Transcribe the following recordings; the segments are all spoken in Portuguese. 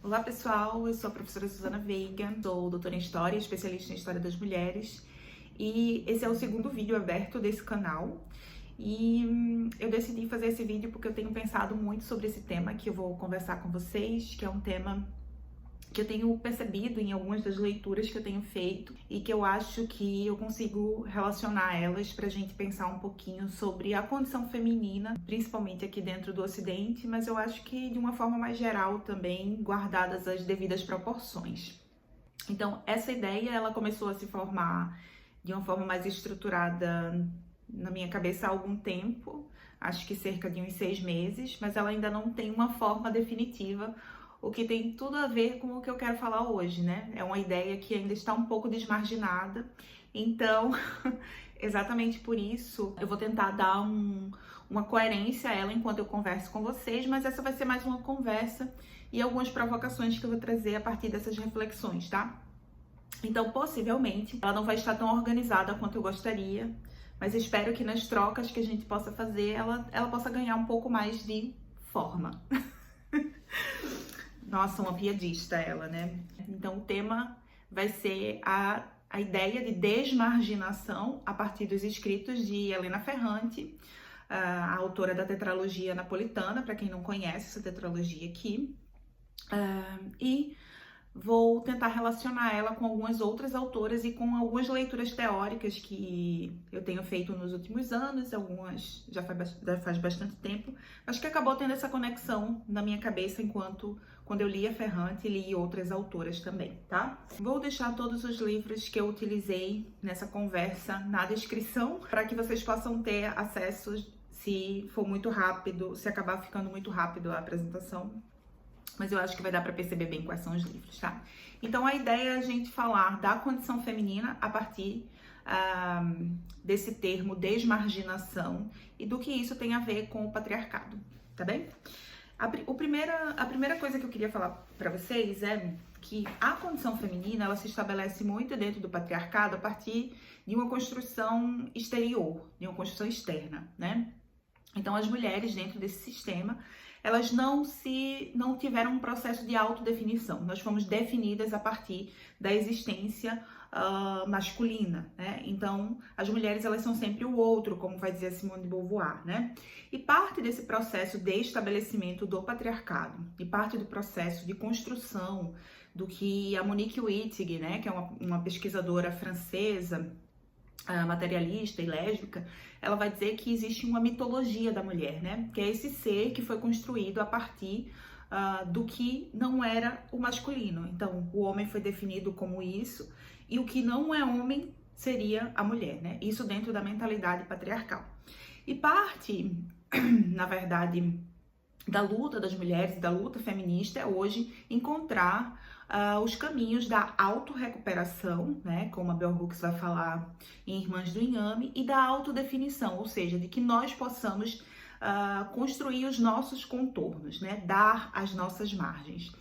Olá pessoal, eu sou a professora Susana Veiga, sou doutora em História, especialista em História das Mulheres, e esse é o segundo vídeo aberto desse canal. E eu decidi fazer esse vídeo porque eu tenho pensado muito sobre esse tema que eu vou conversar com vocês, que é um tema que eu tenho percebido em algumas das leituras que eu tenho feito e que eu acho que eu consigo relacionar elas para a gente pensar um pouquinho sobre a condição feminina, principalmente aqui dentro do Ocidente, mas eu acho que de uma forma mais geral também, guardadas as devidas proporções. Então, essa ideia, ela começou a se formar de uma forma mais estruturada na minha cabeça há algum tempo, acho que cerca de uns 6 meses, mas ela ainda não tem uma forma definitiva, o que tem tudo a ver com o que eu quero falar hoje, né? É uma ideia que ainda está um pouco desmarginada, então, exatamente por isso, eu vou tentar dar uma coerência a ela enquanto eu converso com vocês, mas essa vai ser mais uma conversa e algumas provocações que eu vou trazer a partir dessas reflexões, tá? Então, possivelmente, ela não vai estar tão organizada quanto eu gostaria, mas espero que nas trocas que a gente possa fazer, ela possa ganhar um pouco mais de forma. Nossa, uma piadista ela, né? Então, o tema vai ser a ideia de desmarginação a partir dos escritos de Helena Ferrante, a autora da tetralogia napolitana, para quem não conhece essa tetralogia aqui. E vou tentar relacionar ela com algumas outras autoras e com algumas leituras teóricas que eu tenho feito nos últimos anos, algumas já faz bastante tempo, mas que acabou tendo essa conexão na minha cabeça quando eu li a Ferrante e li outras autoras também, tá? Vou deixar todos os livros que eu utilizei nessa conversa na descrição para que vocês possam ter acesso se for muito rápido, se acabar ficando muito rápido a apresentação. Mas eu acho que vai dar para perceber bem quais são os livros, tá? Então, a ideia é a gente falar da condição feminina a partir desse termo desmarginação e do que isso tem a ver com o patriarcado, tá bem? A primeira coisa que eu queria falar para vocês é que a condição feminina, ela se estabelece muito dentro do patriarcado a partir de uma construção exterior, de uma construção externa, né? Então, as mulheres dentro desse sistema, elas não tiveram um processo de autodefinição. Nós fomos definidas a partir da existência masculina, né? Então, as mulheres, elas são sempre o outro, como vai dizer Simone de Beauvoir, né? E parte desse processo de estabelecimento do patriarcado, e parte do processo de construção do que a Monique Wittig, né, que é uma pesquisadora francesa, materialista e lésbica, ela vai dizer que existe uma mitologia da mulher, né? Que é esse ser que foi construído a partir do que não era o masculino. Então, o homem foi definido como isso, e o que não é homem seria a mulher, né? Isso dentro da mentalidade patriarcal. E parte, na verdade, da luta das mulheres, da luta feminista, é hoje encontrar os caminhos da autorrecuperação, né, como a Bell Hooks vai falar em Irmãs do Inhame, e da autodefinição, ou seja, de que nós possamos construir os nossos contornos, né, dar as nossas margens.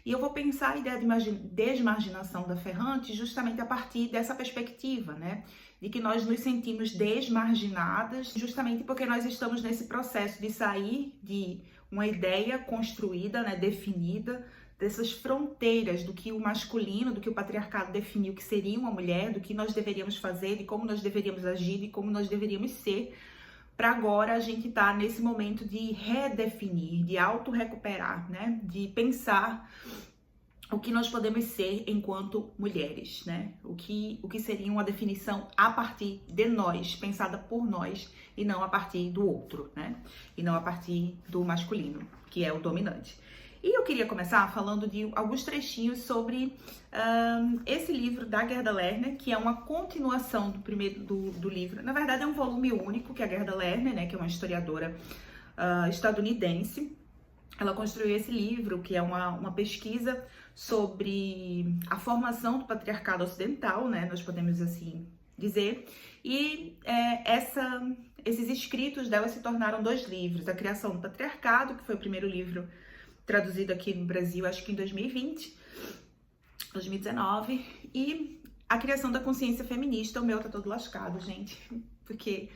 E eu vou pensar a ideia de desmarginação da Ferrante justamente a partir dessa perspectiva, né, de que nós nos sentimos desmarginadas justamente porque nós estamos nesse processo de sair de uma ideia construída, né, definida, dessas fronteiras do que o masculino, do que o patriarcado definiu que seria uma mulher, do que nós deveríamos fazer, de como nós deveríamos agir, de como nós deveríamos ser, para agora a gente tá nesse momento de redefinir, de auto-recuperar, né, de pensar o que nós podemos ser enquanto mulheres, né? O que seria uma definição a partir de nós, pensada por nós, e não a partir do outro, né? E não a partir do masculino, que é o dominante. E eu queria começar falando de alguns trechinhos sobre esse livro da Gerda Lerner, que é uma continuação do livro. Na verdade, é um volume único, que a Gerda Lerner, né, que é uma historiadora estadunidense, ela construiu esse livro, que é uma pesquisa sobre a formação do patriarcado ocidental, né, nós podemos assim dizer, e esses escritos dela se tornaram 2 livros, A Criação do Patriarcado, que foi o primeiro livro traduzido aqui no Brasil, acho que em 2019, e A Criação da Consciência Feminista. O meu tá todo lascado, gente, porque,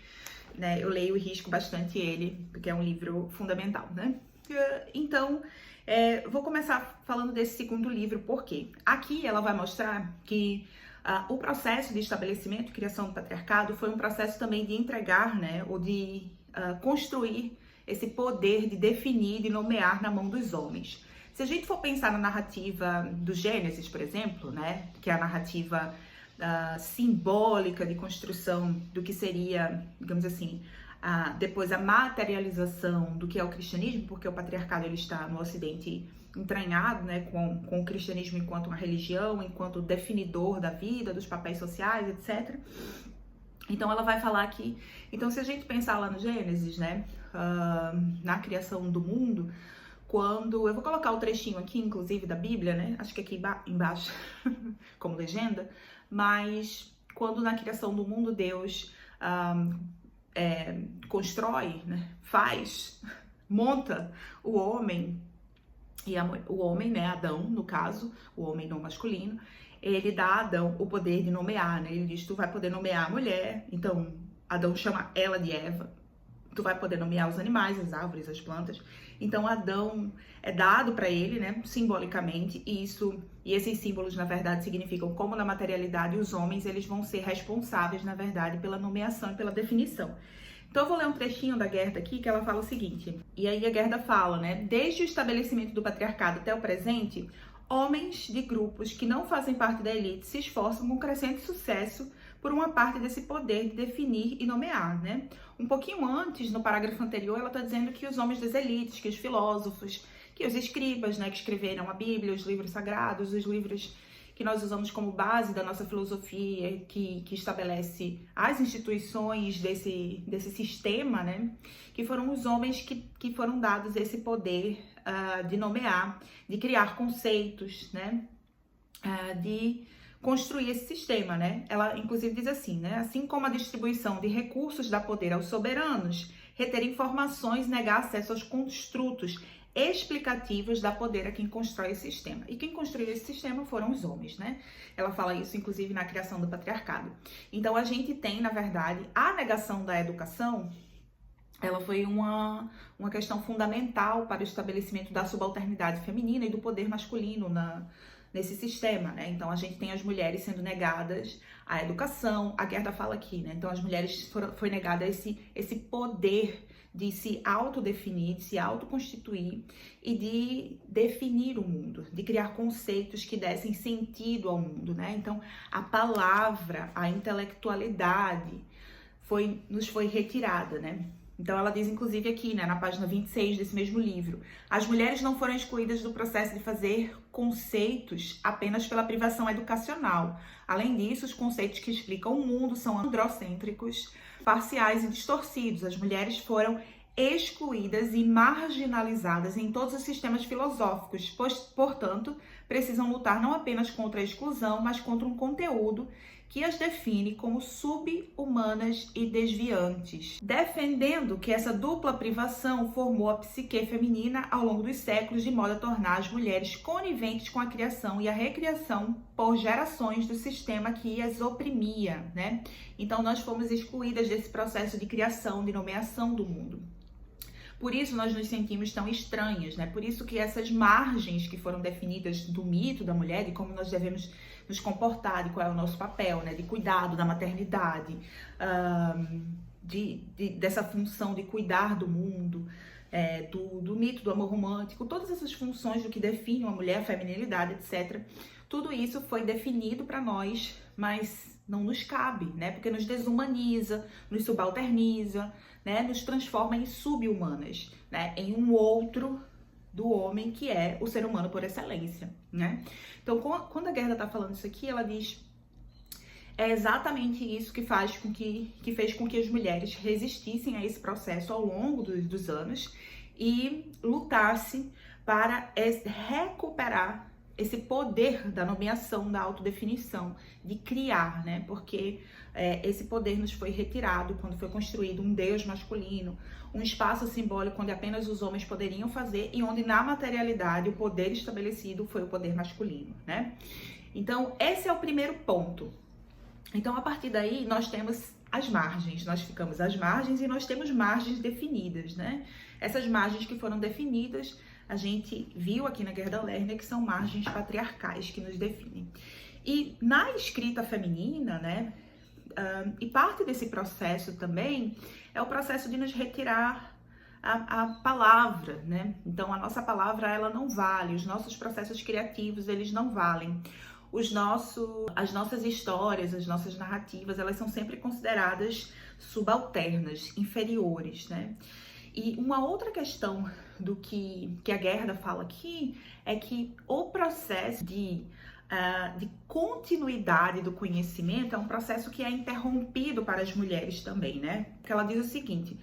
né, eu leio e risco bastante ele, porque é um livro fundamental, né? Então, Vou começar falando desse segundo livro, porque aqui ela vai mostrar que o processo de estabelecimento e criação do patriarcado foi um processo também de entregar, né, ou de construir esse poder de definir, de nomear na mão dos homens. Se a gente for pensar na narrativa do Gênesis, por exemplo, né, que é a narrativa simbólica de construção do que seria, digamos assim, depois a materialização do que é o cristianismo, porque o patriarcado ele está no Ocidente entranhado, né, com o cristianismo enquanto uma religião, enquanto definidor da vida, dos papéis sociais, etc. Então ela vai falar aqui, então se a gente pensar lá no Gênesis, né, na criação do mundo, quando, eu vou colocar o trechinho aqui, inclusive, da Bíblia, né, acho que aqui embaixo, como legenda, mas quando na criação do mundo Deus constrói, né, monta o homem, e o homem, né, Adão, no caso, o homem não masculino, ele dá a Adão o poder de nomear, né, ele diz, tu vai poder nomear a mulher, então Adão chama ela de Eva, tu vai poder nomear os animais, as árvores, as plantas, então Adão é dado para ele, né, simbolicamente, e esses símbolos, na verdade, significam como na materialidade os homens, eles vão ser responsáveis, na verdade, pela nomeação e pela definição. Então eu vou ler um trechinho da Gerda aqui, que ela fala o seguinte, e aí a Gerda fala, né, desde o estabelecimento do patriarcado até o presente, homens de grupos que não fazem parte da elite se esforçam com crescente sucesso por uma parte desse poder de definir e nomear, né? Um pouquinho antes, no parágrafo anterior, ela está dizendo que os homens das elites, que os filósofos, que os escribas, né, que escreveram a Bíblia, os livros sagrados, os livros que nós usamos como base da nossa filosofia, que estabelece as instituições desse sistema, né? Que foram os homens que foram dados esse poder de nomear, de criar conceitos, né? De construir esse sistema, né? Ela, inclusive, diz assim, né? Assim como a distribuição de recursos dá poder aos soberanos, reter informações, negar acesso aos construtos explicativos dá poder a quem constrói esse sistema. E quem construiu esse sistema foram os homens, né? Ela fala isso, inclusive, na criação do patriarcado. Então, a gente tem, na verdade, a negação da educação, ela foi uma questão fundamental para o estabelecimento da subalternidade feminina e do poder masculino nesse sistema, né? Então, a gente tem as mulheres sendo negadas a educação, a Gerda fala aqui, né? Então, as mulheres foi negada esse poder de se autodefinir, de se autoconstituir e de definir o mundo, de criar conceitos que dessem sentido ao mundo, né? Então, a palavra, a intelectualidade nos foi retirada, né? Então, ela diz, inclusive, aqui, né, na página 26 desse mesmo livro, as mulheres não foram excluídas do processo de fazer conceitos apenas pela privação educacional. Além disso, os conceitos que explicam o mundo são androcêntricos, parciais e distorcidos. As mulheres foram excluídas e marginalizadas em todos os sistemas filosóficos, pois, portanto, precisam lutar não apenas contra a exclusão, mas contra um conteúdo que as define como sub-humanas e desviantes, defendendo que essa dupla privação formou a psique feminina ao longo dos séculos de modo a tornar as mulheres coniventes com a criação e a recriação por gerações do sistema que as oprimia, né? Então nós fomos excluídas desse processo de criação, de nomeação do mundo. Por isso nós nos sentimos tão estranhas, né? Por isso que essas margens que foram definidas do mito da mulher, de como nós devemos nos comportar, de qual é o nosso papel, né? De cuidado da maternidade, dessa função de cuidar do mundo, do mito do amor romântico, todas essas funções do que define uma mulher, a feminilidade, etc. Tudo isso foi definido para nós, mas não nos cabe, né? Porque nos desumaniza, nos subalterniza, né? Nos transforma em sub-humanas, né? Em um outro do homem que é o ser humano por excelência, né? Então, quando a Gerda tá falando isso aqui, ela diz é exatamente isso que fez com que as mulheres resistissem a esse processo ao longo dos anos e lutassem para recuperar esse poder da nomeação, da autodefinição, de criar, né? Porque esse poder nos foi retirado quando foi construído um Deus masculino, um espaço simbólico onde apenas os homens poderiam fazer e onde na materialidade o poder estabelecido foi o poder masculino, né? Então, esse é o primeiro ponto. Então, a partir daí, nós temos as margens, nós ficamos às margens e nós temos margens definidas, né? Essas margens que foram definidas a gente viu aqui na Gerda Lerner que são margens patriarcais que nos definem. E na escrita feminina, né, e parte desse processo também é o processo de nos retirar a palavra, né? Então a nossa palavra ela não vale, os nossos processos criativos eles não valem. As nossas histórias, as nossas narrativas, elas são sempre consideradas subalternas, inferiores, né? E uma outra questão do que a Gerda fala aqui é que o processo de continuidade do conhecimento é um processo que é interrompido para as mulheres também, né? Porque ela diz o seguinte: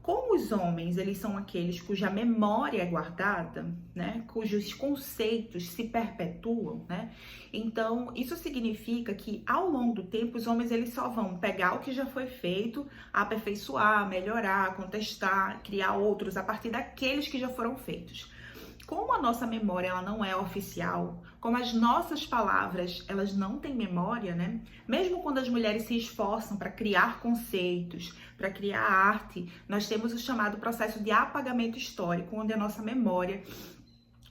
como os homens, eles são aqueles cuja memória é guardada, né, cujos conceitos se perpetuam, né, então isso significa que ao longo do tempo os homens eles só vão pegar o que já foi feito, aperfeiçoar, melhorar, contestar, criar outros a partir daqueles que já foram feitos. Como a nossa memória ela não é oficial, como as nossas palavras elas não têm memória, né? Mesmo quando as mulheres se esforçam para criar conceitos, para criar arte, nós temos o chamado processo de apagamento histórico, onde a nossa memória,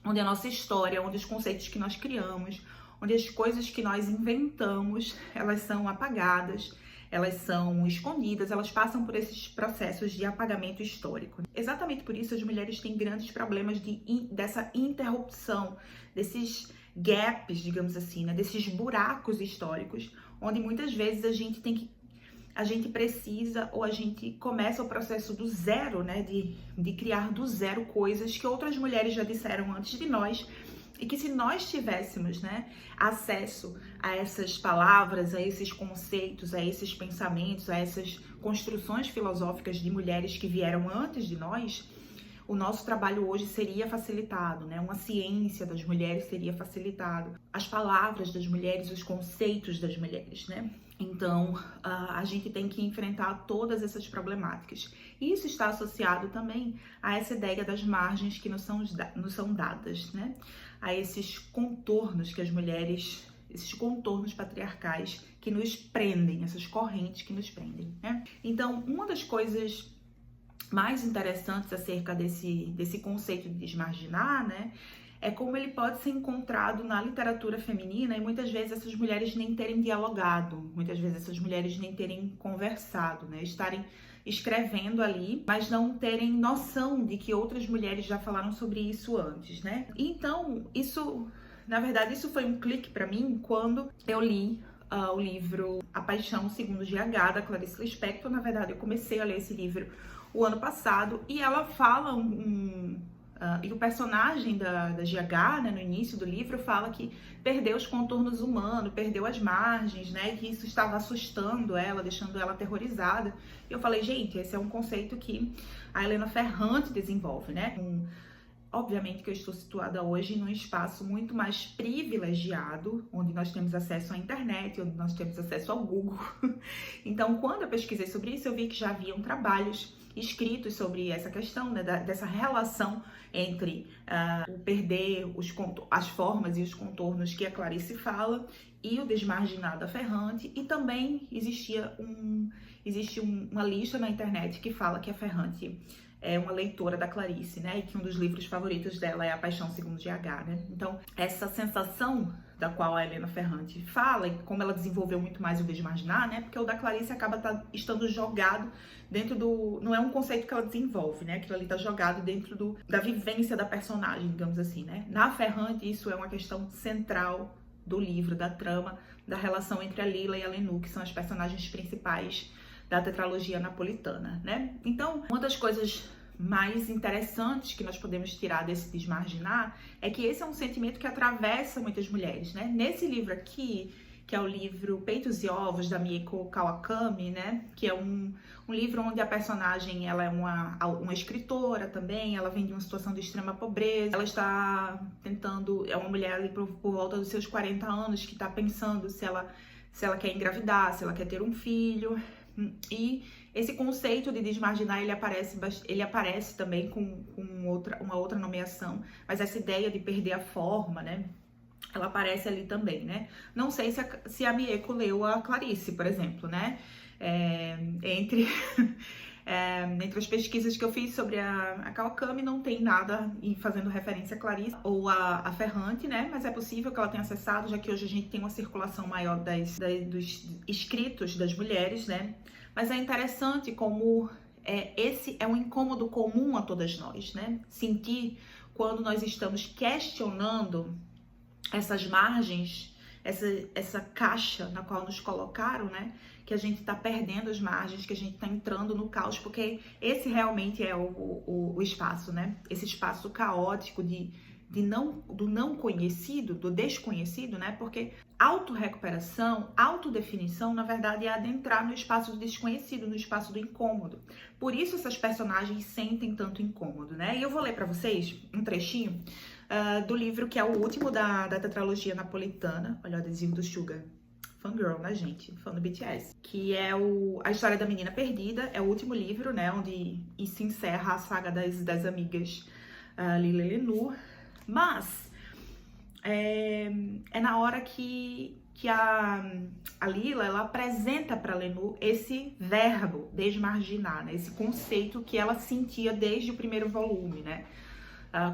onde a nossa história, onde os conceitos que nós criamos, onde as coisas que nós inventamos, elas são apagadas, elas são escondidas, elas passam por esses processos de apagamento histórico. Exatamente por isso as mulheres têm grandes problemas dessa interrupção, desses gaps, digamos assim, né? Desses buracos históricos, onde muitas vezes a gente precisa ou a gente começa o processo do zero, né? De criar do zero coisas que outras mulheres já disseram antes de nós, e que se nós tivéssemos, né, acesso a essas palavras, a esses conceitos, a esses pensamentos, a essas construções filosóficas de mulheres que vieram antes de nós, o nosso trabalho hoje seria facilitado, né? Uma ciência das mulheres seria facilitado, as palavras das mulheres, os conceitos das mulheres, né? Então, a gente tem que enfrentar todas essas problemáticas. E isso está associado também a essa ideia das margens que nos são dadas, né? A esses contornos que as mulheres, esses contornos patriarcais que nos prendem, essas correntes que nos prendem, né? Então, uma das coisas mais interessantes acerca desse conceito de desmarginar, né, é como ele pode ser encontrado na literatura feminina e muitas vezes essas mulheres nem terem dialogado, muitas vezes essas mulheres nem terem conversado, né, estarem escrevendo ali, mas não terem noção de que outras mulheres já falaram sobre isso antes, né? Então, na verdade, isso foi um clique para mim quando eu li o livro A Paixão Segundo GH, da Clarice Lispector. Na verdade, eu comecei a ler esse livro o ano passado, e ela fala e o personagem da GH, né, no início do livro, fala que perdeu os contornos humanos, perdeu as margens, né, que isso estava assustando ela, deixando ela aterrorizada. E eu falei, gente, esse é um conceito que a Helena Ferrante desenvolve, né? Obviamente que eu estou situada hoje num espaço muito mais privilegiado, onde nós temos acesso à internet, onde nós temos acesso ao Google. Então, quando eu pesquisei sobre isso, eu vi que já haviam trabalhos escritos sobre essa questão, né, dessa relação entre o perder as formas e os contornos que a Clarice fala e o desmarginar da Ferrante, e também existe uma lista na internet que fala que a Ferrante é uma leitora da Clarice, né, e que um dos livros favoritos dela é A Paixão Segundo GH, né. Então, essa sensação da qual a Helena Ferrante fala, e como ela desenvolveu muito mais o desmarginar, né, porque o da Clarice acaba estando jogado dentro não é um conceito que ela desenvolve, né, aquilo ali tá jogado dentro da vivência da personagem, digamos assim, né. Na Ferrante, isso é uma questão central do livro, da trama, da relação entre a Lila e a Lenú, que são as personagens principais da tetralogia napolitana, né? Então, uma das coisas mais interessantes que nós podemos tirar desse desmarginar é que esse é um sentimento que atravessa muitas mulheres, né? Nesse livro aqui, que é o livro Peitos e Ovos, da Mieko Kawakami, né? Que é um livro onde a personagem, ela é uma escritora também, ela vem de uma situação de extrema pobreza, ela está tentando, é uma mulher ali por volta dos seus 40 anos, que está pensando se ela quer engravidar, se ela quer ter um filho. E esse conceito de desmarginar, ele aparece também com uma outra nomeação, mas essa ideia de perder a forma, né, ela aparece ali também, né. Não sei se a Mieko leu a Clarice, por exemplo, né, Entre as pesquisas que eu fiz sobre a Kawakami, não tem nada fazendo referência a Clarissa ou a Ferrante, né? Mas é possível que ela tenha acessado, já que hoje a gente tem uma circulação maior dos escritos das mulheres, né? Mas é interessante como esse é um incômodo comum a todas nós, né? Sentir quando nós estamos questionando essas margens, essa caixa na qual nos colocaram, né? Que a gente tá perdendo as margens, que a gente tá entrando no caos, porque esse realmente é o espaço, né? Esse espaço caótico do não conhecido, do desconhecido, né? Porque autorrecuperação, autodefinição, na verdade, é adentrar no espaço do desconhecido, no espaço do incômodo. Por isso essas personagens sentem tanto incômodo, né? E eu vou ler para vocês um trechinho do livro que é o último da tetralogia napolitana. Olha o adesivo do Suga. Fangirl, né, gente? Fã do BTS. Que é a história da menina perdida. É o último livro, né? Onde se encerra a saga das amigas Lila e Lenu. Mas é na hora que a Lila, ela apresenta para Lenu esse verbo, desmarginar, né? Esse conceito que ela sentia desde o primeiro volume, né?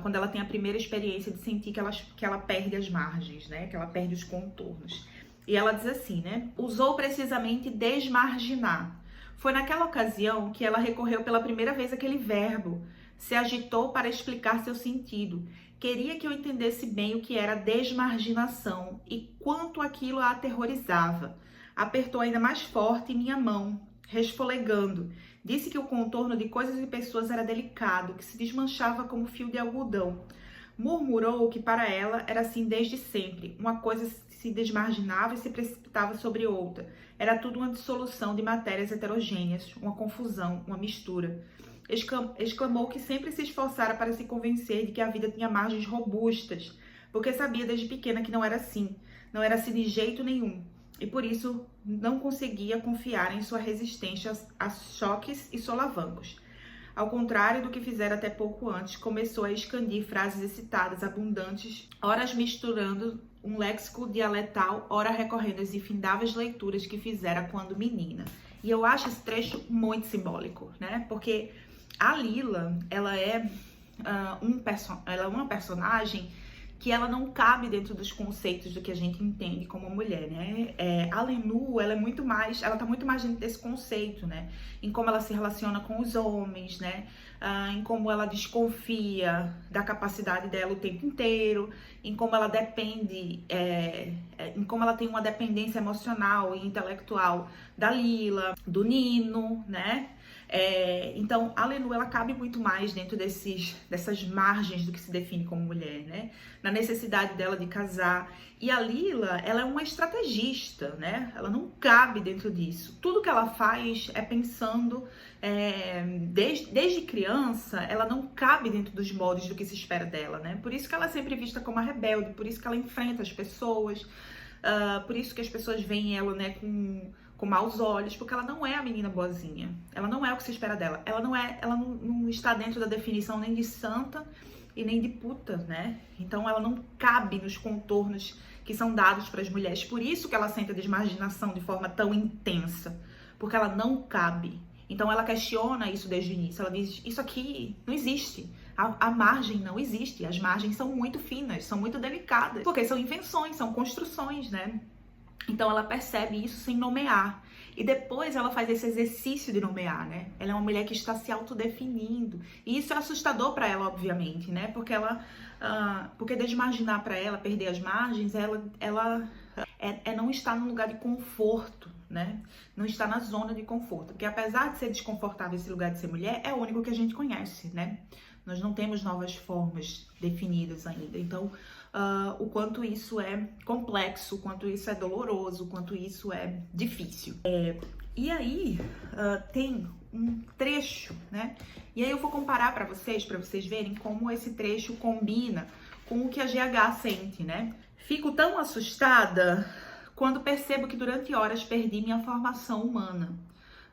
Quando ela tem a primeira experiência de sentir que ela perde as margens, né? Que ela perde os contornos. E ela diz assim, né? Usou precisamente desmarginar. Foi naquela ocasião que ela recorreu pela primeira vez àquele verbo, se agitou para explicar seu sentido. Queria que eu entendesse bem o que era desmarginação e quanto aquilo a aterrorizava. Apertou ainda mais forte minha mão, resfolegando. Disse que o contorno de coisas e pessoas era delicado, que se desmanchava como fio de algodão. Murmurou que para ela era assim desde sempre. Uma coisa se desmarginava e se precipitava sobre outra. Era tudo uma dissolução de matérias heterogêneas, uma confusão, uma mistura. Exclamou que sempre se esforçara para se convencer de que a vida tinha margens robustas, porque sabia desde pequena que não era assim de jeito nenhum, e por isso não conseguia confiar em sua resistência a choques e solavancos. Ao contrário do que fizera até pouco antes, começou a excandir frases excitadas, abundantes, horas misturando um léxico dialetal, ora recorrendo às infindáveis leituras que fizera quando menina. E eu acho esse trecho muito simbólico, né? Porque a Lila, ela é uma personagem que ela não cabe dentro dos conceitos do que a gente entende como mulher, né? A Lenu, ela tá muito mais dentro desse conceito, né? Em como ela se relaciona com os homens, né? Em como ela desconfia da capacidade dela o tempo inteiro, em como ela depende, em como ela tem uma dependência emocional e intelectual da Lila, do Nino, né? Então, a Lenu, ela cabe muito mais dentro dessas margens do que se define como mulher, né? Na necessidade dela de casar. E a Lila, ela é uma estrategista, né? Ela não cabe dentro disso. Tudo que ela faz é pensando, desde criança, ela não cabe dentro dos moldes do que se espera dela, né? Por isso que ela é sempre vista como a rebelde, por isso que ela enfrenta as pessoas, por isso que as pessoas veem ela, né, com maus olhos, porque ela não é a menina boazinha. Ela não é o que se espera dela. Ela não está dentro da definição nem de santa e nem de puta, né? Então ela não cabe nos contornos que são dados para as mulheres. Por isso que ela sente a desmarginação de forma tão intensa, porque ela não cabe. Então ela questiona isso desde o início. Ela diz, isso aqui não existe. A margem não existe. As margens são muito finas, são muito delicadas, porque são invenções, são construções, né? Então ela percebe isso sem nomear. E depois ela faz esse exercício de nomear, né? Ela é uma mulher que está se autodefinindo. E isso é assustador para ela, obviamente, né? Porque desmarginar para ela, perder as margens, ela não está num lugar de conforto, né? Não está na zona de conforto. Porque apesar de ser desconfortável esse lugar de ser mulher, é o único que a gente conhece, né? Nós não temos novas formas definidas ainda. Então, o quanto isso é complexo, o quanto isso é doloroso, o quanto isso é difícil. E aí, tem um trecho, né? E aí eu vou comparar para vocês verem como esse trecho combina com o que a GH sente, né? Fico tão assustada quando percebo que durante horas perdi minha formação humana.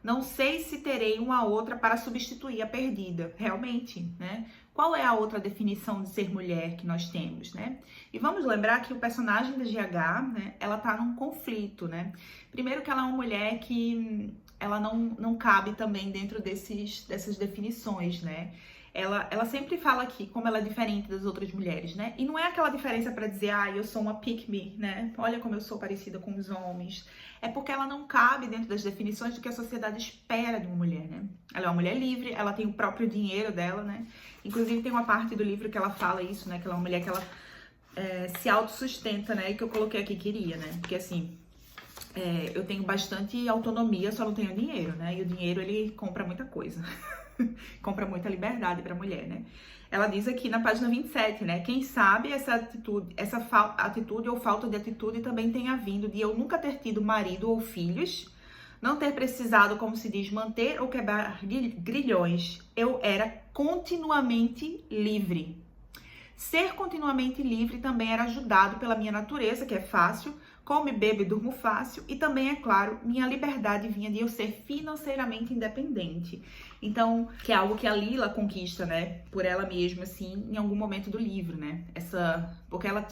Não sei se terei uma outra para substituir a perdida, realmente, né? Qual é a outra definição de ser mulher que nós temos, né? E vamos lembrar que o personagem da GH, né, ela tá num conflito, né? Primeiro que ela é uma mulher que ela não cabe também dentro dessas definições, né? Ela sempre fala aqui como ela é diferente das outras mulheres, né? E não é aquela diferença para dizer, eu sou uma pick me, né? Olha como eu sou parecida com os homens. É porque ela não cabe dentro das definições do que a sociedade espera de uma mulher, né? Ela é uma mulher livre, ela tem o próprio dinheiro dela, né? Inclusive tem uma parte do livro que ela fala isso, né? Que ela é uma mulher que ela se autossustenta, né? E que eu coloquei aqui, queria, né? Porque assim, eu tenho bastante autonomia, só não tenho dinheiro, né? E o dinheiro, ele compra muita coisa. Compra muita liberdade pra mulher, né? Ela diz aqui na página 27, né? Quem sabe essa atitude ou falta de atitude também tenha vindo de eu nunca ter tido marido ou filhos, não ter precisado, como se diz, manter ou quebrar grilhões. Eu era continuamente livre. Ser continuamente livre também era ajudado pela minha natureza, que é fácil, como bebo e durmo fácil, e também, é claro, minha liberdade vinha de eu ser financeiramente independente. Então, que é algo que a Lila conquista, né, por ela mesma, assim, em algum momento do livro, né? Porque ela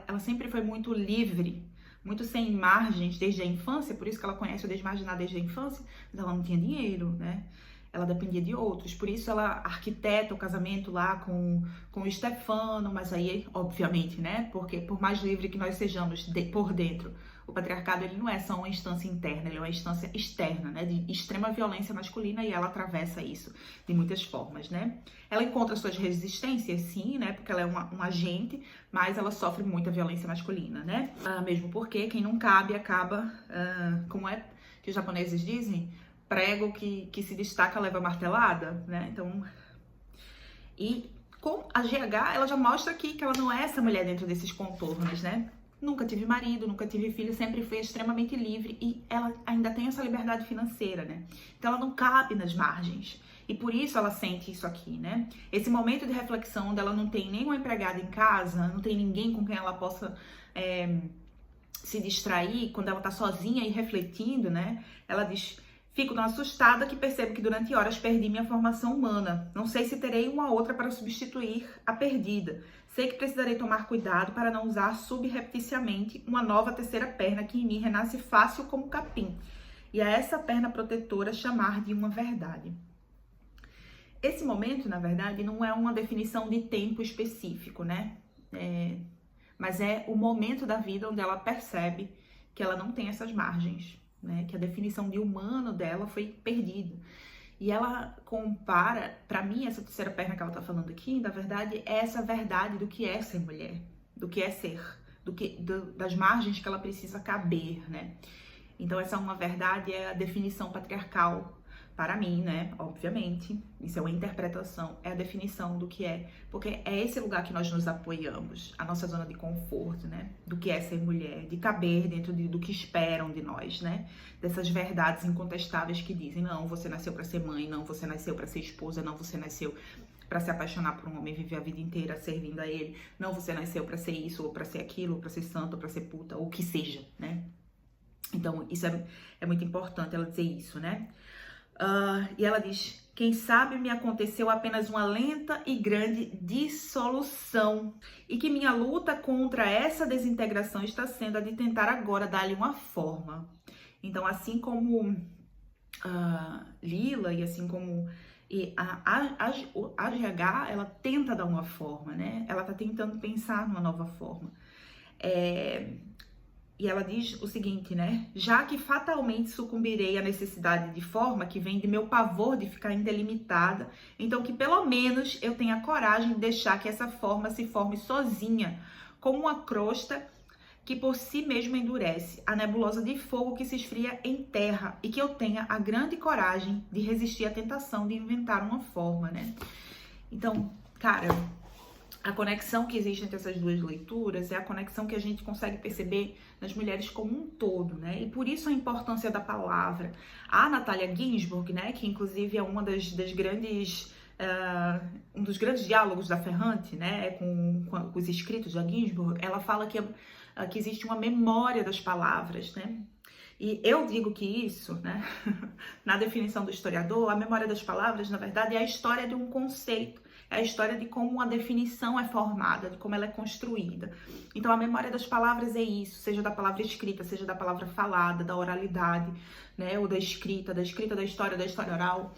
ela sempre foi muito livre, muito sem margens desde a infância, por isso que ela conhece o desmarginar desde a infância, mas ela não tinha dinheiro, né? Ela dependia de outros, por isso ela arquiteta o casamento lá com o Stefano, mas aí, obviamente, né, porque por mais livre que nós sejamos por dentro, o patriarcado, ele não é só uma instância interna, ele é uma instância externa, né, de extrema violência masculina, e ela atravessa isso de muitas formas, né. Ela encontra suas resistências, sim, né, porque ela é um agente, mas ela sofre muita violência masculina, né, mesmo porque quem não cabe acaba, como é que os japoneses dizem, prego que se destaca leva martelada, né? Então, e com a GH, ela já mostra aqui que ela não é essa mulher dentro desses contornos, né? Nunca tive marido, nunca tive filho, sempre foi extremamente livre, e ela ainda tem essa liberdade financeira, né? Então ela não cabe nas margens. E por isso ela sente isso aqui, né? Esse momento de reflexão onde ela não tem nenhuma empregada em casa, não tem ninguém com quem ela possa se distrair, quando ela tá sozinha e refletindo, né? Ela diz: fico tão assustada que percebo que durante horas perdi minha formação humana. Não sei se terei uma outra para substituir a perdida. Sei que precisarei tomar cuidado para não usar subrepticiamente uma nova terceira perna que em mim renasce fácil como capim. E a essa perna protetora chamar de uma verdade. Esse momento, na verdade, não é uma definição de tempo específico, né? Mas é o momento da vida onde ela percebe que ela não tem essas margens, né, que a definição de humano dela foi perdida. E ela compara, para mim, essa terceira perna que ela tá falando aqui, na verdade, é essa verdade do que é ser mulher, do que é ser, das margens que ela precisa caber, né? Então, essa uma verdade é a definição patriarcal para mim, né? Obviamente, isso é uma interpretação, é a definição do que é, porque é esse lugar que nós nos apoiamos, a nossa zona de conforto, né? Do que é ser mulher, de caber dentro do que esperam de nós, né? Dessas verdades incontestáveis que dizem: não, você nasceu para ser mãe, não, você nasceu para ser esposa, não, você nasceu para se apaixonar por um homem e viver a vida inteira servindo a ele, não, você nasceu para ser isso, ou para ser aquilo, ou para ser santa, ou para ser puta, ou o que seja, né? Então, isso é muito importante ela dizer isso, né? E ela diz: quem sabe me aconteceu apenas uma lenta e grande dissolução, e que minha luta contra essa desintegração está sendo a de tentar agora dar-lhe uma forma. Então, assim como Lila e assim como a GH, ela tenta dar uma forma, né? Ela tá tentando pensar numa nova forma. E ela diz o seguinte, né? Já que fatalmente sucumbirei à necessidade de forma que vem de meu pavor de ficar indelimitada, então que pelo menos eu tenha coragem de deixar que essa forma se forme sozinha, como uma crosta que por si mesma endurece, a nebulosa de fogo que se esfria em terra, e que eu tenha a grande coragem de resistir à tentação de inventar uma forma, né? Então, cara, a conexão que existe entre essas duas leituras é a conexão que a gente consegue perceber nas mulheres como um todo, né? E por isso a importância da palavra. A Natalia Ginzburg, né, que inclusive é uma das grandes... um dos grandes diálogos da Ferrante, né, com os escritos da Ginzburg, ela fala que existe uma memória das palavras, né? E eu digo que isso, né, na definição do historiador, a memória das palavras, na verdade, é a história de um conceito é a história de como uma definição é formada, de como ela é construída. Então, a memória das palavras é isso, seja da palavra escrita, seja da palavra falada, da oralidade, né, ou da escrita da história oral.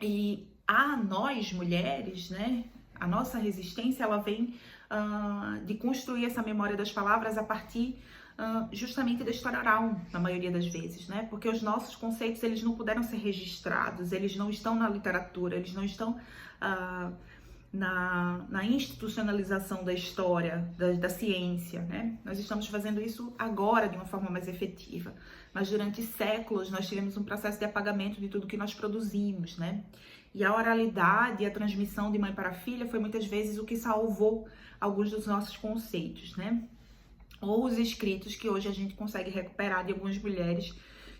E a nós, mulheres, né, a nossa resistência, ela vem de construir essa memória das palavras a partir justamente da história oral, na maioria das vezes, né? Porque os nossos conceitos, eles não puderam ser registrados, eles não estão na literatura, eles não estão na institucionalização da história, da ciência, né? Nós estamos fazendo isso agora de uma forma mais efetiva, mas durante séculos nós tivemos um processo de apagamento de tudo que nós produzimos, né? E a oralidade, a transmissão de mãe para filha foi muitas vezes o que salvou alguns dos nossos conceitos, né? Ou os escritos que hoje a gente consegue recuperar de algumas mulheres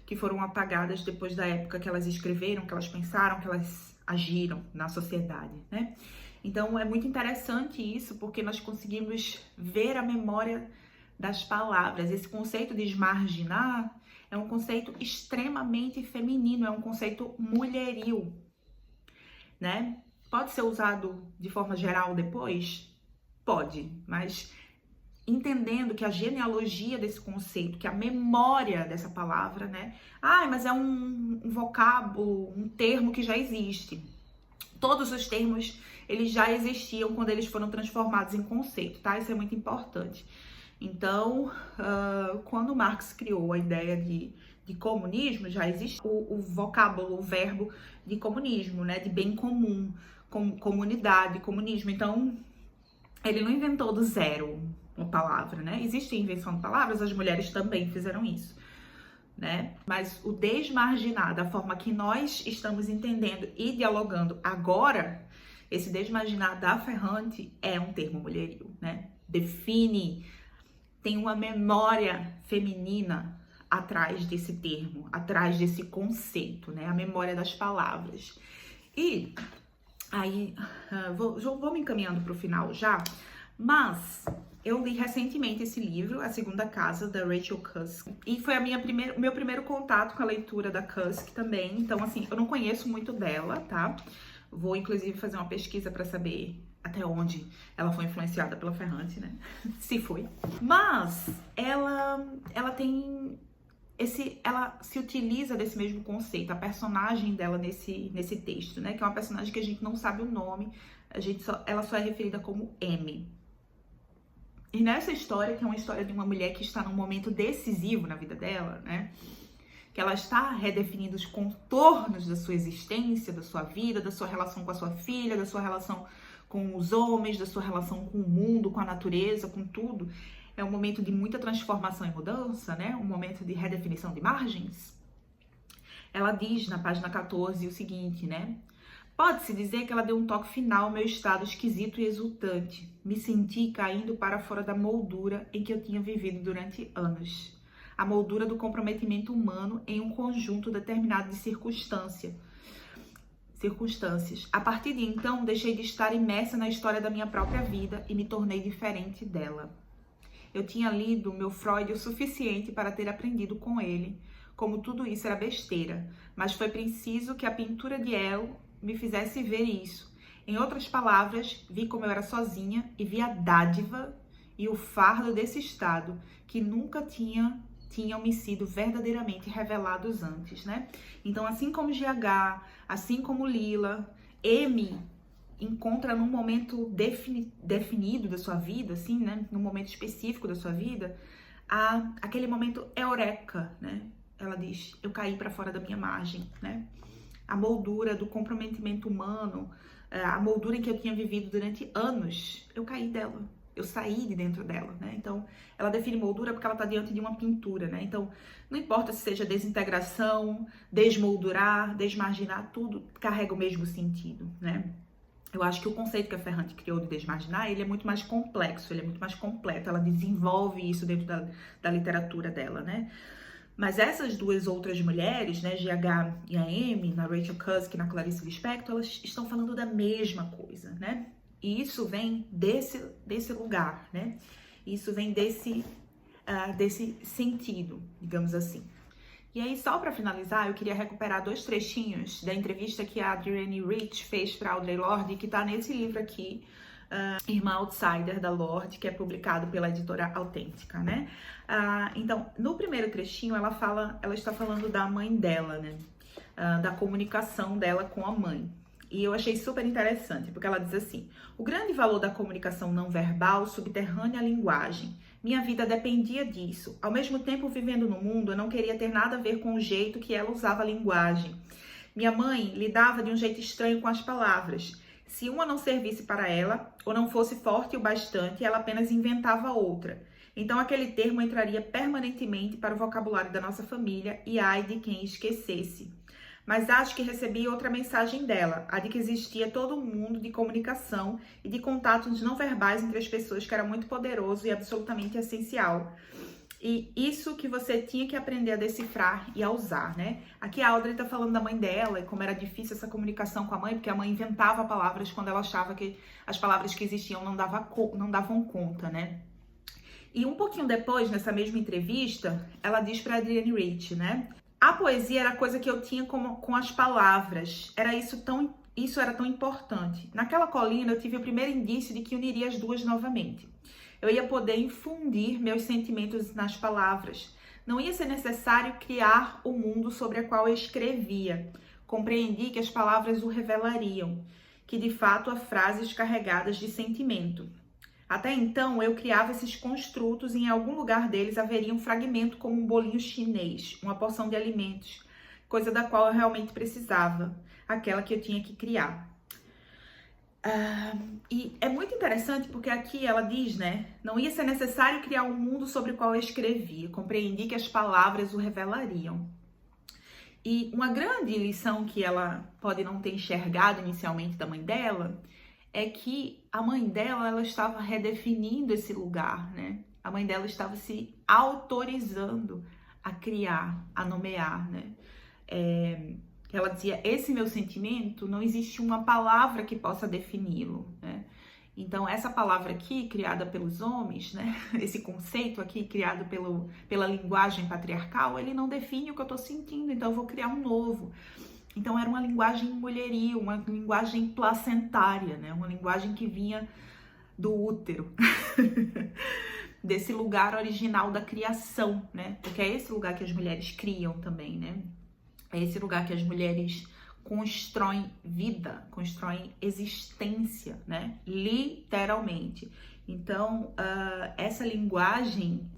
que foram apagadas depois da época que elas escreveram, que elas pensaram, que elas agiram na sociedade, né? Então é muito interessante isso, porque nós conseguimos ver a memória das palavras. Esse conceito de esmarginar é um conceito extremamente feminino, é um conceito mulheril, né? Pode ser usado de forma geral depois? Pode, mas entendendo que a genealogia desse conceito, que a memória dessa palavra, né? Mas é um vocábulo, um termo que já existe. Todos os termos, eles já existiam quando eles foram transformados em conceito, tá? Isso é muito importante. Então, quando Marx criou a ideia de comunismo, já existe o vocábulo, o verbo de comunismo, né? De bem comum, comunidade, comunismo. Então, ele não inventou do zero uma palavra, né? Existe a invenção de palavras, as mulheres também fizeram isso, né? Mas o desmarginar, da forma que nós estamos entendendo e dialogando agora, esse desmarginar da Ferrante é um termo mulheril, né? Define, tem uma memória feminina atrás desse termo, atrás desse conceito, né? A memória das palavras. E aí, vou me encaminhando para o final já, mas eu li recentemente esse livro, A Segunda Casa, da Rachel Cusk, e foi meu primeiro contato com a leitura da Cusk também. Então, assim, eu não conheço muito dela, tá? Vou, inclusive, fazer uma pesquisa para saber até onde ela foi influenciada pela Ferrante, né? Se foi. Mas ela tem ela se utiliza desse mesmo conceito, a personagem dela nesse texto, né? Que é uma personagem que a gente não sabe o nome, ela só é referida como M. E nessa história, que é uma história de uma mulher que está num momento decisivo na vida dela, né? Que ela está redefinindo os contornos da sua existência, da sua vida, da sua relação com a sua filha, da sua relação com os homens, da sua relação com o mundo, com a natureza, com tudo. É um momento de muita transformação e mudança, né? Um momento de redefinição de margens. Ela diz na página 14 o seguinte, né? Pode-se dizer que ela deu um toque final ao meu estado esquisito e exultante. Me senti caindo para fora da moldura em que eu tinha vivido durante anos. A moldura do comprometimento humano em um conjunto determinado de circunstâncias. A partir de então, deixei de estar imersa na história da minha própria vida e me tornei diferente dela. Eu tinha lido meu Freud o suficiente para ter aprendido com ele como tudo isso era besteira, mas foi preciso que a pintura de Elle me fizesse ver isso. Em outras palavras, vi como eu era sozinha e vi a dádiva e o fardo desse estado que nunca tinham me sido verdadeiramente revelados antes, né? Então, assim como GH, assim como Lila, M encontra num momento definido da sua vida, assim, né? Num momento específico da sua vida, aquele momento eureka, né? Ela diz, eu caí para fora da minha margem, né? A moldura do comprometimento humano, a moldura em que eu tinha vivido durante anos, eu caí dela. Eu saí de dentro dela, né? Então, ela define moldura porque ela está diante de uma pintura, né? Então, não importa se seja desintegração, desmoldurar, desmarginar, tudo carrega o mesmo sentido, né? Eu acho que o conceito que a Ferrante criou de desmarginar, ele é muito mais complexo, ele é muito mais completo, ela desenvolve isso dentro da literatura dela, né? Mas essas duas outras mulheres, né, GH e a Amy, na Rachel Cusk e na Clarice Lispector, elas estão falando da mesma coisa, né? E isso vem desse lugar, né? Isso vem desse sentido, digamos assim. E aí, só para finalizar, eu queria recuperar 2 trechinhos da entrevista que a Adrienne Rich fez para Audre Lorde, que está nesse livro aqui, Irmã Outsider, da Lorde, que é publicado pela editora Autêntica, né? Então, no primeiro trechinho, ela está falando da mãe dela, né? Da comunicação dela com a mãe. E eu achei super interessante, porque ela diz assim: o grande valor da comunicação não verbal subterrânea à linguagem. Minha vida dependia disso. Ao mesmo tempo, vivendo no mundo, eu não queria ter nada a ver com o jeito que ela usava a linguagem. Minha mãe lidava de um jeito estranho com as palavras. Se uma não servisse para ela, ou não fosse forte o bastante, ela apenas inventava outra. Então, aquele termo entraria permanentemente para o vocabulário da nossa família e ai de quem esquecesse. Mas acho que recebi outra mensagem dela, a de que existia todo um mundo de comunicação e de contatos não verbais entre as pessoas que era muito poderoso e absolutamente essencial. E isso que você tinha que aprender a decifrar e a usar, né? Aqui a Audre tá falando da mãe dela e como era difícil essa comunicação com a mãe, porque a mãe inventava palavras quando ela achava que as palavras que existiam não davam conta, né? E um pouquinho depois, nessa mesma entrevista, ela diz para Adrienne Rich, né? A poesia era a coisa que eu tinha com as palavras. Isso era tão importante. Naquela colina eu tive o primeiro indício de que uniria as duas novamente. Eu ia poder infundir meus sentimentos nas palavras. Não ia ser necessário criar o mundo sobre o qual eu escrevia. Compreendi que as palavras o revelariam, que de fato há frases carregadas de sentimento. Até então, eu criava esses construtos e em algum lugar deles haveria um fragmento como um bolinho chinês, uma porção de alimentos, coisa da qual eu realmente precisava, aquela que eu tinha que criar. E é muito interessante porque aqui ela diz, né? Não ia ser necessário criar um mundo sobre o qual eu escrevia. Compreendi que as palavras o revelariam. E uma grande lição que ela pode não ter enxergado inicialmente da mãe dela é que a mãe dela, ela estava redefinindo esse lugar, né? A mãe dela estava se autorizando a criar, a nomear, né? Ela dizia, esse meu sentimento, não existe uma palavra que possa defini-lo, né? Então, essa palavra aqui, criada pelos homens, né? Esse conceito aqui, criado pela linguagem patriarcal, ele não define o que eu estou sentindo, então eu vou criar um novo. Então, era uma linguagem mulheril, uma linguagem placentária, né? Uma linguagem que vinha do útero, desse lugar original da criação, né? Porque é esse lugar que as mulheres criam também, né? É esse lugar que as mulheres constroem vida, constroem existência, né? Literalmente. Então, essa linguagem,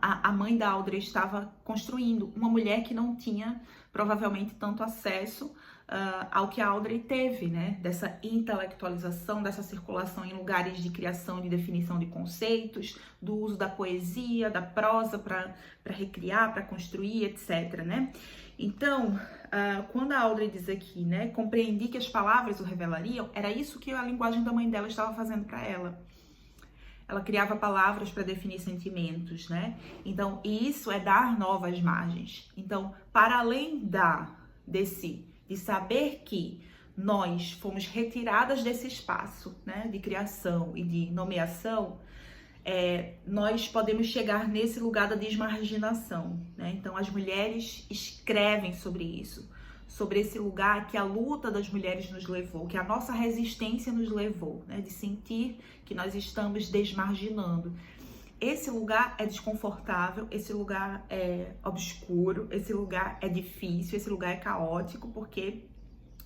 a mãe da Audre estava construindo uma mulher que não tinha provavelmente tanto acesso ao que a Audre teve, né? Dessa intelectualização, dessa circulação em lugares de criação e de definição de conceitos, do uso da poesia, da prosa para recriar, para construir, etc, né? Então, quando a Audre diz aqui, né, compreendi que as palavras o revelariam, era isso que a linguagem da mãe dela estava fazendo para ela. Ela criava palavras para definir sentimentos, né? Então, isso é dar novas margens. Então, para além de saber que nós fomos retiradas desse espaço, né, de criação e de nomeação, nós podemos chegar nesse lugar da desmarginação, né? Então, as mulheres escrevem sobre isso, sobre esse lugar que a luta das mulheres nos levou, que a nossa resistência nos levou, né? De sentir que nós estamos desmarginando. Esse lugar é desconfortável, esse lugar é obscuro, esse lugar é difícil, esse lugar é caótico, porque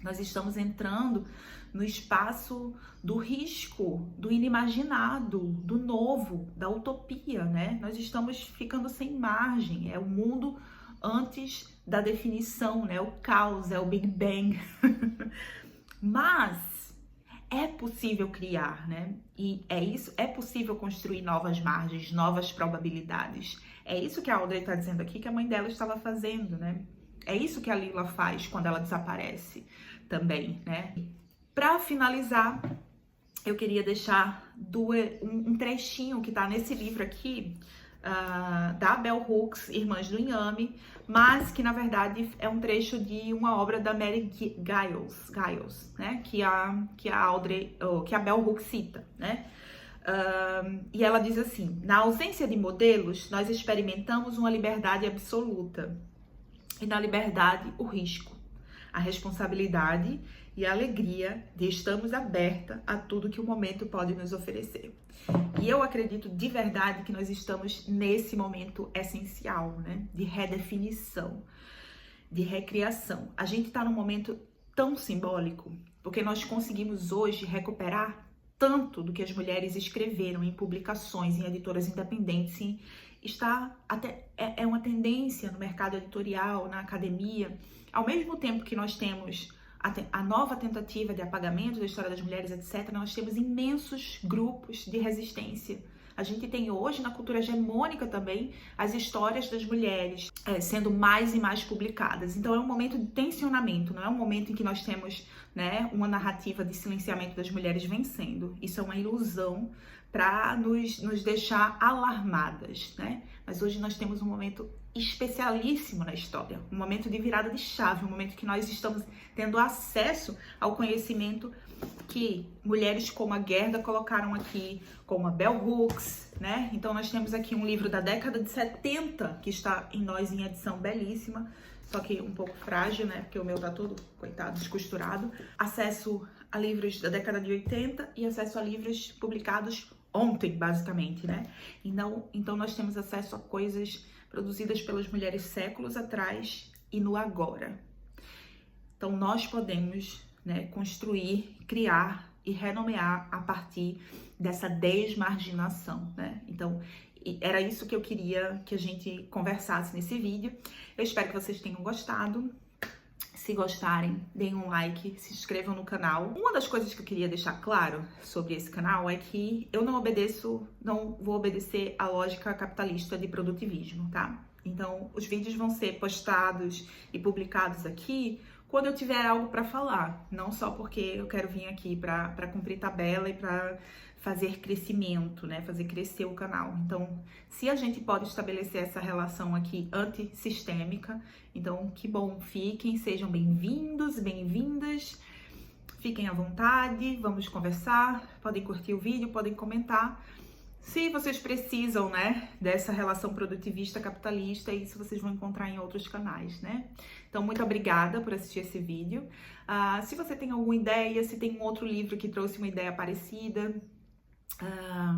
nós estamos entrando no espaço do risco, do inimaginado, do novo, da utopia, né? Nós estamos ficando sem margem, é o mundo antes da definição, né? O caos, é o Big Bang. Mas é possível criar, né? E é possível construir novas margens, novas probabilidades. É isso que a Audre está dizendo aqui que a mãe dela estava fazendo, né? É isso que a Lila faz quando ela desaparece também, né? Para finalizar, eu queria deixar um trechinho que está nesse livro aqui, da Bell Hooks, Irmãs do Inhame, mas que na verdade é um trecho de uma obra da Mary Giles, né? Que a Bell Hooks cita, né? E ela diz assim: na ausência de modelos, nós experimentamos uma liberdade absoluta. E na liberdade, o risco, a responsabilidade e a alegria de estarmos aberta a tudo que o momento pode nos oferecer. E eu acredito de verdade que nós estamos nesse momento essencial, né? De redefinição, de recriação. A gente está num momento tão simbólico, porque nós conseguimos hoje recuperar tanto do que as mulheres escreveram em publicações, em editoras independentes, está até é uma tendência no mercado editorial, na academia. Ao mesmo tempo que nós temos a nova tentativa de apagamento da história das mulheres, etc., nós temos imensos grupos de resistência. A gente tem hoje, na cultura hegemônica também, as histórias das mulheres sendo mais e mais publicadas. Então é um momento de tensionamento, não é um momento em que nós temos, né, uma narrativa de silenciamento das mulheres vencendo. Isso é uma ilusão para nos deixar alarmadas, né? Mas hoje nós temos um momento especialíssimo na história, um momento de virada de chave, um momento que nós estamos tendo acesso ao conhecimento que mulheres como a Gerda colocaram aqui, como a Bell Hooks, né? Então nós temos aqui um livro da década de 70 que está em nós em edição belíssima, só que um pouco frágil, né? Porque o meu tá todo, coitado, descosturado. Acesso a livros da década de 80 e acesso a livros publicados ontem, basicamente, né? Então nós temos acesso a coisas produzidas pelas mulheres séculos atrás e no agora. Então nós podemos, né, construir, criar e renomear a partir dessa desmarginação, né? Então era isso que eu queria que a gente conversasse nesse vídeo. Eu espero que vocês tenham gostado. Se gostarem, deem um like, se inscrevam no canal. Uma das coisas que eu queria deixar claro sobre esse canal é que eu não vou obedecer à lógica capitalista de produtivismo, tá? Então, os vídeos vão ser postados e publicados aqui quando eu tiver algo para falar, não só porque eu quero vir aqui para cumprir tabela e para fazer crescimento, né? Fazer crescer o canal. Então, se a gente pode estabelecer essa relação aqui antissistêmica, então que bom, fiquem, sejam bem-vindos, bem-vindas, fiquem à vontade, vamos conversar, podem curtir o vídeo, podem comentar. Se vocês precisam, né, dessa relação produtivista capitalista, isso vocês vão encontrar em outros canais, né? Então, muito obrigada por assistir esse vídeo. Se você tem alguma ideia, se tem um outro livro que trouxe uma ideia parecida,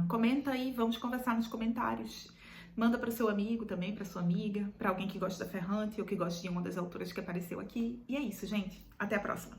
comenta aí, vamos conversar nos comentários. Manda para o seu amigo também, para sua amiga, para alguém que gosta da Ferrante ou que gosta de uma das autoras que apareceu aqui. E é isso, gente. Até a próxima.